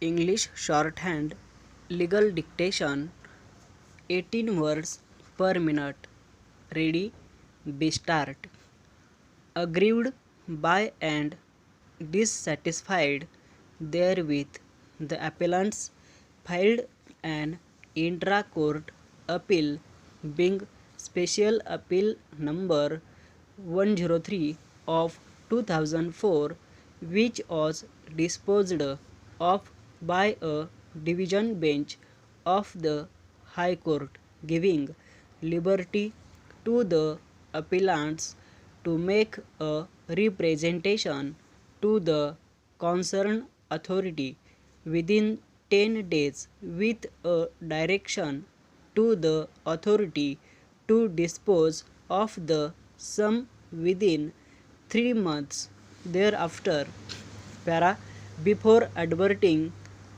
English shorthand, legal dictation, 18 words per minute. Ready, be start. Aggrieved by and dissatisfied therewith, the appellants filed an intra-court appeal, being Special Appeal Number 103 of 2004, which was disposed of by a division bench of the High Court, giving liberty to the appellants to make a representation to the concerned authority within 10 days, with a direction to the authority to dispose of the sum within 3 months thereafter. Para. Before adverting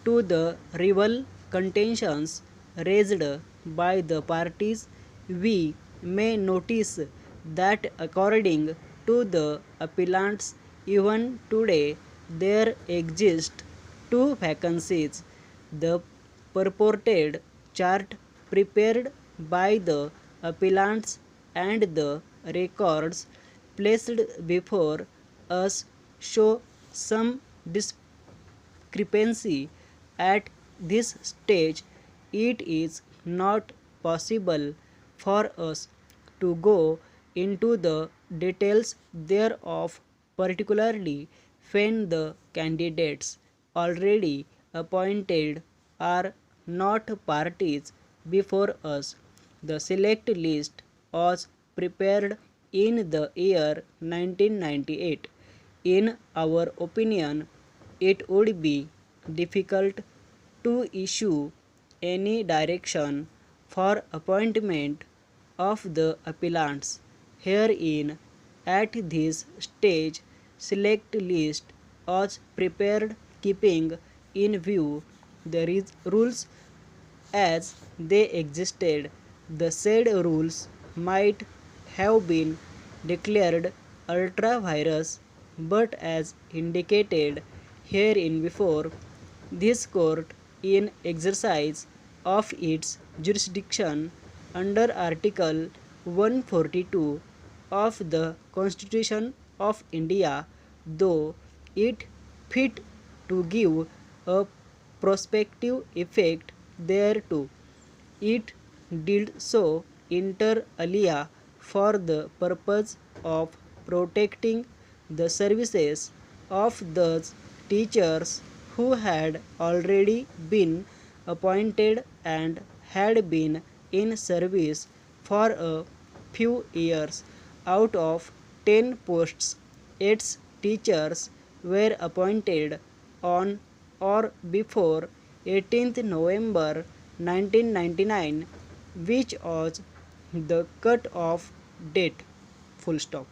to the rival contentions raised by the parties, we may notice that according to the appellants, even today there exist two vacancies. The purported chart prepared by the appellants and the records placed before us show some discrepancy. At this stage, it is not possible for us to go into the details thereof, particularly when the candidates already appointed are not parties before us. The select list was prepared in the year 1998. In our opinion, it would be difficult to issue any direction for appointment of the appellants herein. At this stage, select list was prepared keeping in view the rules as they existed. The said rules might have been declared ultra vires, but as indicated herein before, this court, in exercise of its jurisdiction under Article 142 of the Constitution of India, though it fit to give a prospective effect thereto, it did so inter alia for the purpose of protecting the services of those teachers who had already been appointed and had been in service for a few years. Out of 10 posts, 8 teachers were appointed on or before 18th November 1999, which was the cut-off date. Full stop.